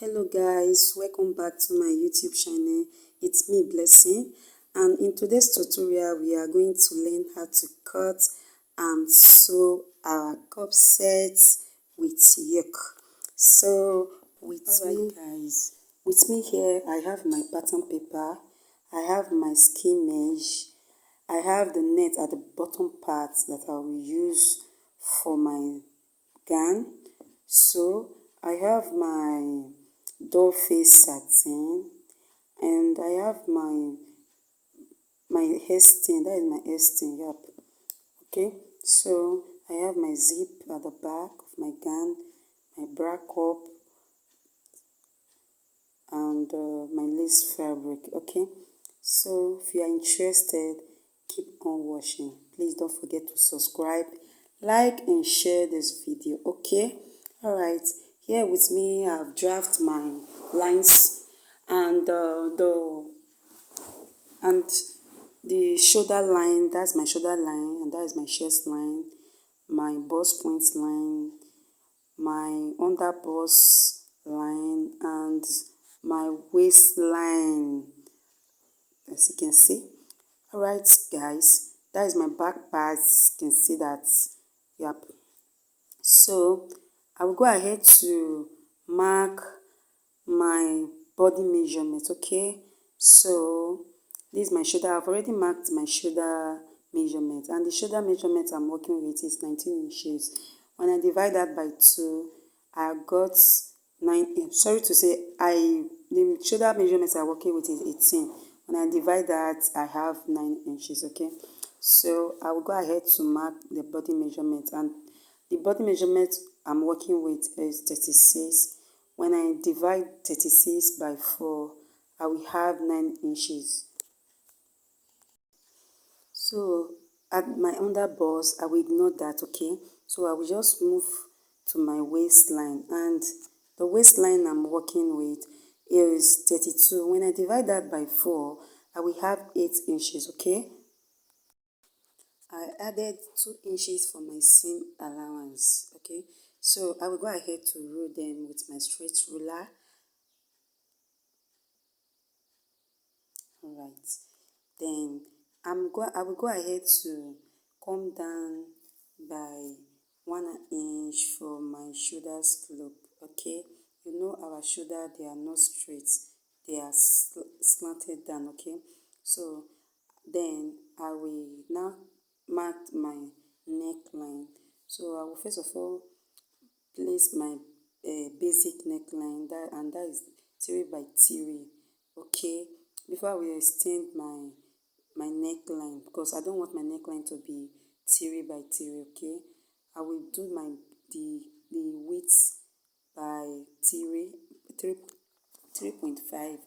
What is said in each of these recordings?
Hello guys, welcome back to my YouTube channel. It's me Blessing, and in today's tutorial we are going to learn how to cut and sew our corset with yoke. So with me here I have my pattern paper, I have my skin mesh, I have the net at the bottom part that I will use for my gown. So I have my doll face satin, and I have my hair-stain. That is my hair-stain. Yep. Okay, so I have my zip at the back of my gown, my bra cup, and my lace fabric. Okay, so if you are interested, keep on watching. Please don't forget to subscribe, like, and share this video. Okay, all right. Here with me, I've drafted my lines and the shoulder line. That's my shoulder line, and that is my chest line, my bust point line, my under bust line, and my waistline, as you can see. All right, guys, that is my back part. You can see that. Yep. So I will go ahead to mark my body measurement. Okay, so this is my shoulder. I've already marked my shoulder measurement, and the shoulder measurement I'm working with is 19 inches. When I divide that by 2, I got 9. Sorry to say, the shoulder measurements I'm working with is 18. When I divide that, I have 9 inches. Okay, so I will go ahead to mark the body measurement, and the body measurement I'm working with is 36. When I divide 36 by 4, I will have 9 inches. So at my under bust, I will ignore that, okay? So I will just move to my waistline, and the waistline I'm working with is 32. When I divide that by 4, I will have 8 inches, okay? I added 2 inches for my seam allowance, okay? So I will go ahead to rule them with my straight ruler. All right. Then I will go ahead to come down by 1 inch for my shoulder slope, okay? You know our shoulder, they are not straight, they are slanted down, okay? So then I will now mark my neckline. So I will first of all place my basic neckline, that is 3 by 3, okay, before I will extend my neckline, because I don't want my neckline to be 3 by 3, okay. I will do the width by 3.5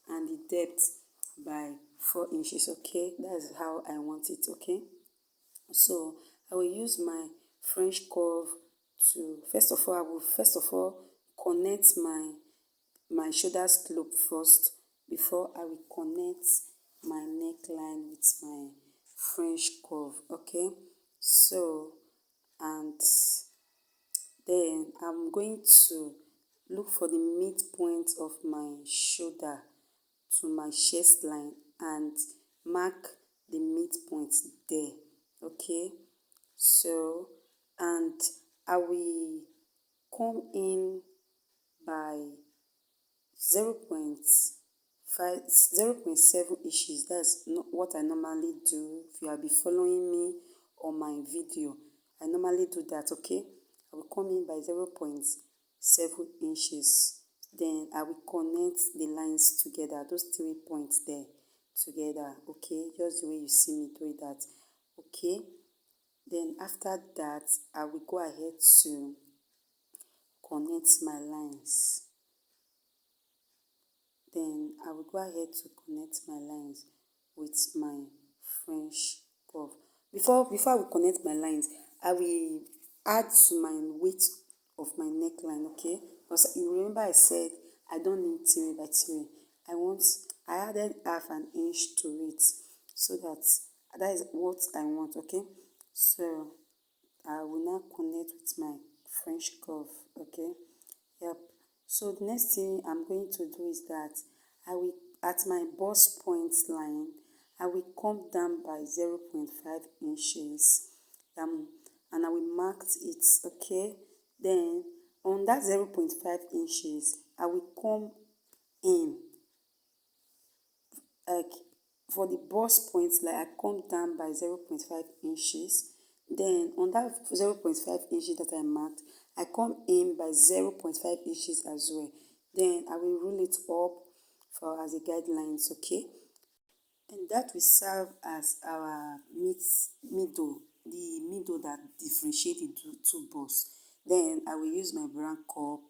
and the depth by 4 inches, okay. That's how I want it, okay. So I will use my French curve to first of all connect my shoulder slope first before I will connect my neckline with my French curve, okay. So, and then I'm going to look for the midpoint of my shoulder to my chest line and mark the midpoint there, okay. So, and I will come in by 0.7 inches. That's not what I normally do. If you have been following me on my video, I normally do that, okay. I will come in by 0.7 inches. Then I will connect the lines together, those 3 points there together, okay, just the way you see me do that, okay. Then after that, I will go ahead to connect my lines. Then I will go ahead to connect my lines with my French curve. Before I will connect my lines, I will add to my width of my neckline, okay? Because you remember I said I don't need 3 by 3. I added half an inch to it, so that is what I want, okay? So I will now connect with my French curve, okay? Yep. So the next thing I'm going to do is that I will, at my bust point line, I will come down by 0.5 inches, and I will mark it, okay? Then on that 0.5 inches, I will come in, like for the bust point line, I come down by 0.5 inches. Then on that 0.5 inches that I marked, I come in by 0.5 inches as well. Then I will roll it up for as a guidelines, okay? And that will serve as our middle, the middle that differentiates the two balls. Then I will use my brown cup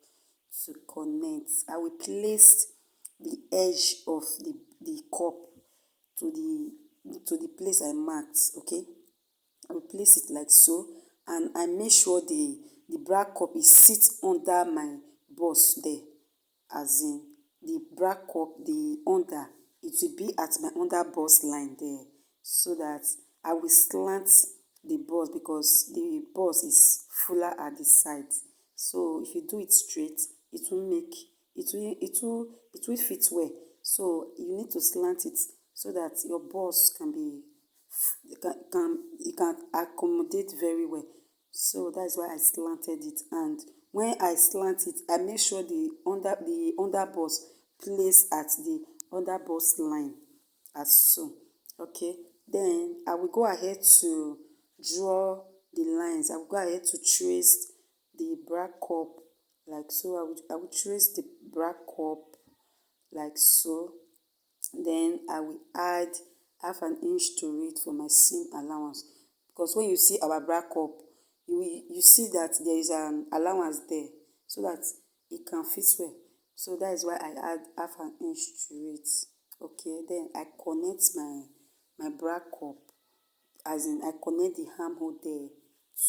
to connect. I will place the edge of the cup to the place I marked, okay? I will place it like so, and I make sure the black cup is sit under my bust there, as in the black cup, the under, it will be at my under bust line there, so that I will slant the bust because the bust is fuller at the side. So if you do it straight, it will make it will fit well. So you need to slant it so that your bust can be it can accommodate very well. So that's why I slanted it, and when I slant it, I make sure the under bust place at the under bust line, as so, okay? Then I will go ahead to draw the lines. I will go ahead to trace the black cup like so. I will trace the black cup like so. Then I will add half an inch to it for my seam allowance, because when you see our black cup, you see that there is an allowance there, so that it can fit well. So that is why I add half an inch to it, okay? Then I connect my black cup, as in I connect the armhole there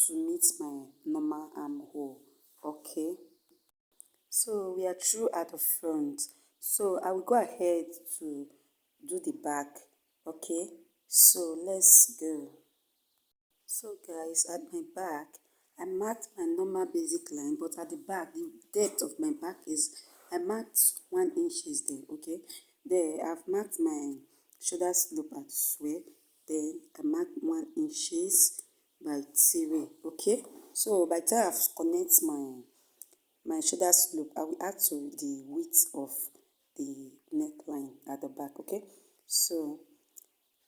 to meet my normal armhole, okay? So we are through at the front. So I will go ahead to do the back, okay? So let's go. So guys, at my back, I marked my normal basic line, but at the back, the depth of my back is, I marked 1 inches there, okay? There, I've marked my shoulder slope at square. Then I marked 1 inches by 3, okay? So by the time I've connect my shoulder slope, I will add to the width of the neckline at the back, okay? So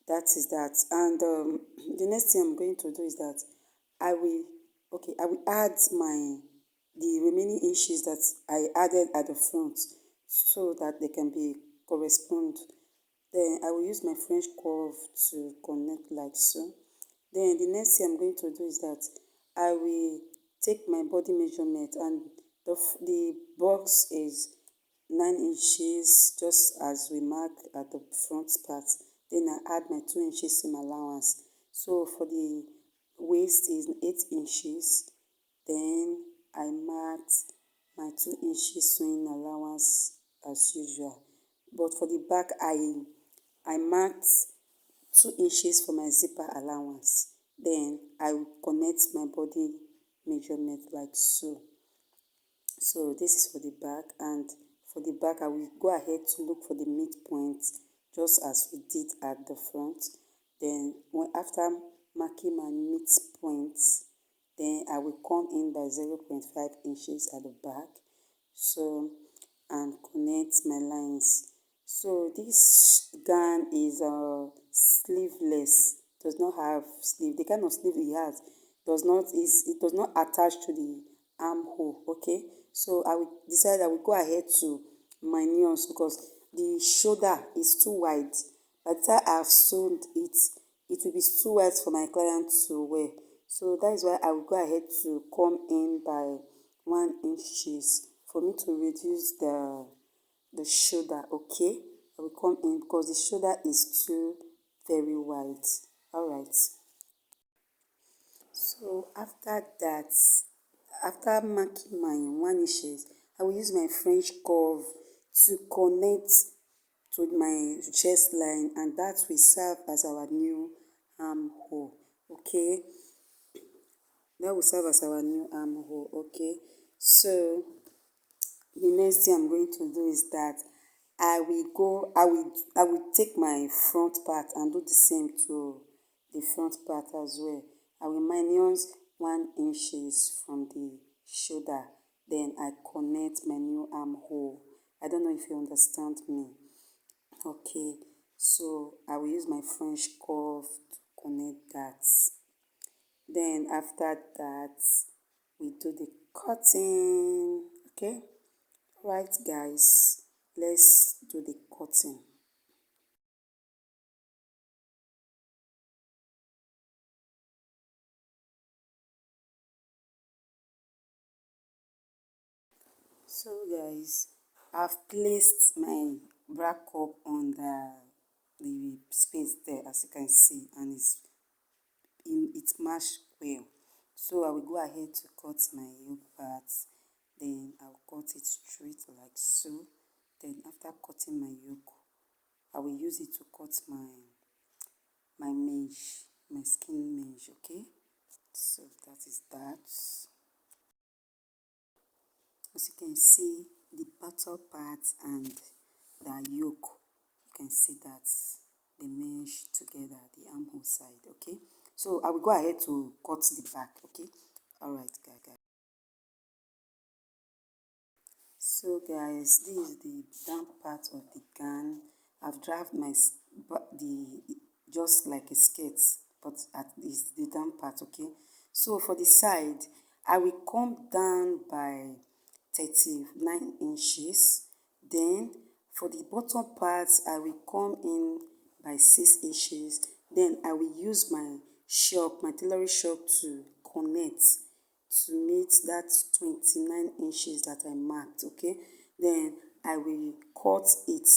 that is that. And the next thing I'm going to do is that I will, okay, I will add the remaining inches that I added at the front, so that they can be correspond. Then I will use my French curve to connect like so. Then the next thing I'm going to do is that I will take my body measurement, and the box is 9 inches, just as we mark at the front part. Then I add my 2 inches seam allowance. So for the waist is 8 inches. Then I marked my 2 inches sewing allowance as usual. But for the back, I marked 2 inches for my zipper allowance. Then I will connect my body measurement like so. So this is for the back, and for the back I will go ahead to look for the midpoint, just as we did at the front. Then after marking my midpoint, then I will come in by 0.5 inches at the back, so, and connect my lines. So this gown is sleeveless, does not have sleeve. The kind of sleeve it has it does not attach to the armhole, okay? So I will decide I will go ahead to minus, because the shoulder is too wide. By the time I have sewn it, it will be too wide for my client to wear. So that is why I will go ahead to come in by 1 inches for me to reduce the shoulder, okay? I will come in because the shoulder is too very wide. All right. So after that, after marking my 1 inches, I will use my French curve to connect to my chest line, and that will serve as our new armhole, okay? That will serve as our new armhole, okay? So the next thing I'm going to do is that I will take my front part and do the same to the front part as well. I will minus 1 inches from the shoulder, then I connect my new armhole. I don't know if you understand me. Okay, so I will use my French curve to connect that. Then after that, we do the cutting. Okay, right guys, let's do the cutting. So guys, I've placed my bra cup on the space there, as you can see, and it matched well. So I will go ahead to cut my yoke part, then I'll cut it straight like so. Then after cutting my yoke, I will use it to cut my mesh, my skin mesh. Okay, so that is that. As you can see, the bottom part and the yoke, you can see that they mesh together, the armhole side. Okay, so I will go ahead to cut the back. Okay, all right guys. So guys, this is the down part of the gown. I've dragged the just like a skirt, but at least the down part. Okay, so for the side, I will come down by 39 inches. Then for the bottom part, I will come in by 6 inches. Then I will use my shock, my tailoring shock, to connect to meet that 29 inches that I marked. Okay, then I will cut it.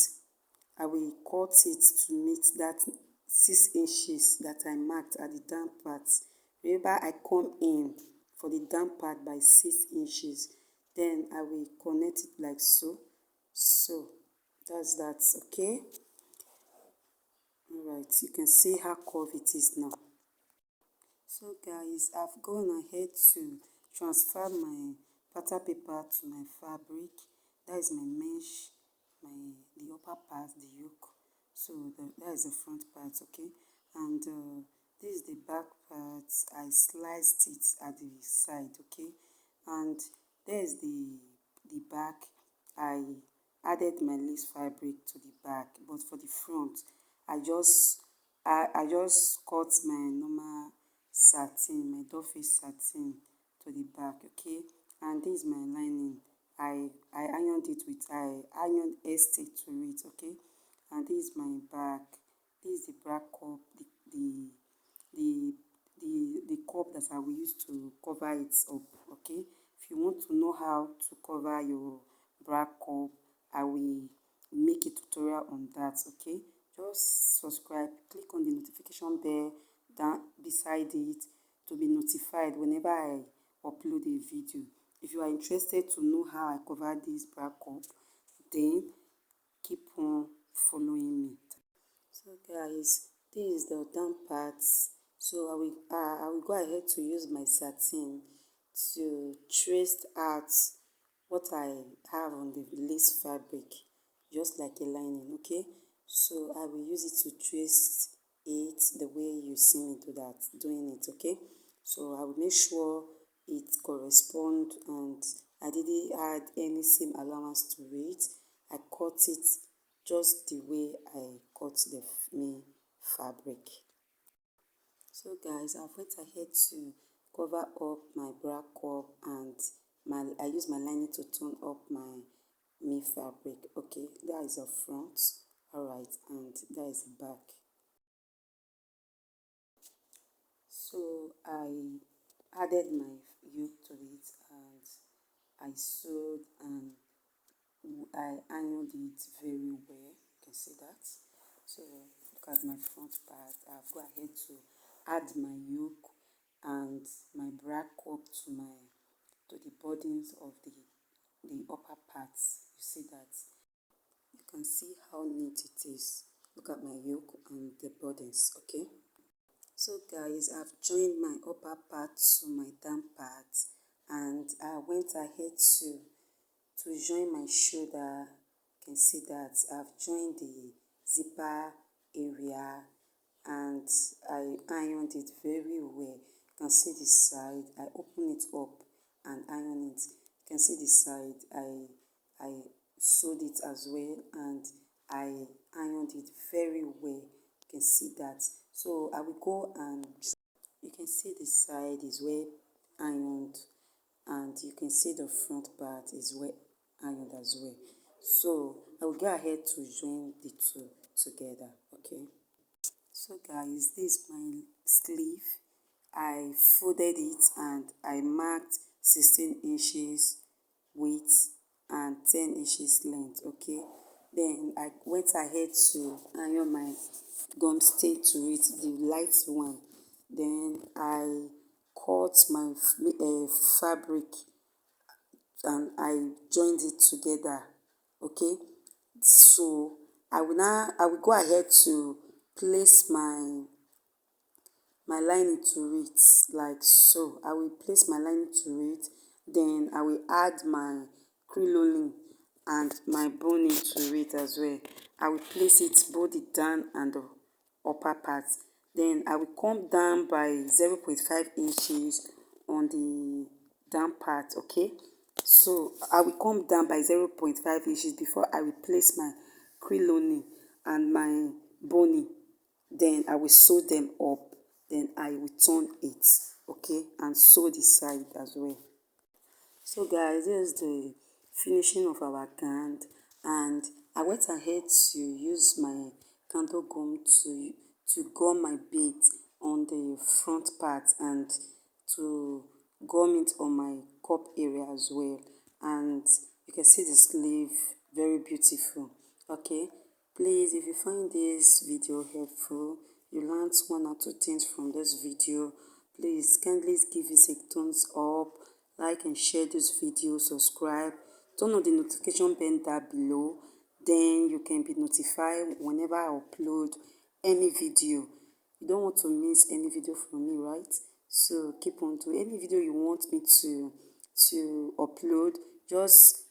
I will cut it to meet that 6 inches that I marked at the down part. Remember, I come in for the down part by 6 inches. Then I will connect it like so. So that's that. Okay, all right, you can see how curved it is now. So guys, I've gone ahead to transfer my pattern paper to my fabric. That is my mesh, the upper part, the yoke. So that is the front part. Okay, and this is the back part. I sliced it at the side. Okay, and there's the back. I added my lace fabric to the back, but for the front, I just cut my normal satin, my doffy satin to the back. Okay, and this is my lining. I ironed it with I ironed stick to it. Okay, and this is my back. This is the back cup, the the cup that I will use to cover it up. Okay, if you want to know how to cover your bra cup, I will make a tutorial on that. Okay, just subscribe, click on the notification bell down beside it to be notified whenever I upload a video. If you are interested to know how I cover this bra cup, then keep on following me. So guys, this is the down parts. So I will go ahead to use my satin to trace out what I have on the lace fabric, just like a lining. Okay, so I will use it to trace it the way you see me doing it. Okay, so I will make sure it correspond, and I didn't add any seam allowance to it. I cut it just the way I cut the me fabric. So guys, I've went ahead to cover up my bra cup, and I use my lining to turn up my me fabric. Okay, that is the front. Alright, and that is the back. So I added my yoke to it, and I sewed and I ironed it very well. You can see that. So look at my front part. I've go ahead to add my yoke and my bra cup to the buttons of the upper parts. You see that. You can see how neat it is. Look at my yoke and the buttons. Okay. So guys, I've joined my upper part to my down part, and I went ahead to To join my shoulder, you can see that I've joined the zipper area and I ironed it very well. You can see the side, I open it up and iron it. You can see the side, I sewed it as well and I ironed it very well. You can see that. So I will go and you can see the side is well ironed and you can see the front part is well ironed as well. So I will go ahead to join the two together. Okay. So guys, this is my sleeve. I folded it and I marked 16 inches width and 10 inches length. Okay. Then I went ahead to iron my gum stay to it, the light one. Then I cut my fabric and I joined it together. Okay, so I will go ahead to place my lining to it like so. I will place my lining to it, then I will add my crinoline and my boning to it as well. I will place it both the down and the upper part. Then I will come down by 0.5 inches on the down part. Okay, so I will come down by 0.5 inches before I will place my crinoline and my boning. Then I will sew them up, then I will turn it, okay, and sew the side as well. So guys, this is the finishing of our gown, and I went ahead to use my candle gum to gum my bead on the front part and to gum it on my cup area as well. And you can see the sleeve, very beautiful. Okay, please, if you find this video helpful, you learned one or two things from this video, please kindly give it a thumbs up, like and share this video, subscribe, turn on the notification bell down below, then you can be notified whenever I upload any video. You don't want to miss any video from me, right? So keep on to any video you want me to upload, just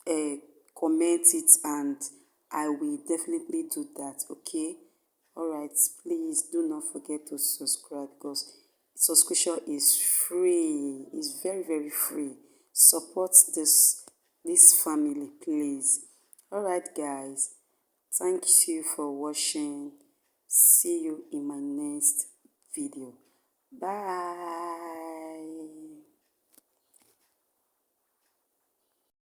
uh, comment it and I will definitely do that. Okay, all right, please do not forget to subscribe because subscription is free. It's very, very free. Support this family, please. All right, guys, thank you for watching. See you in my next video. Bye.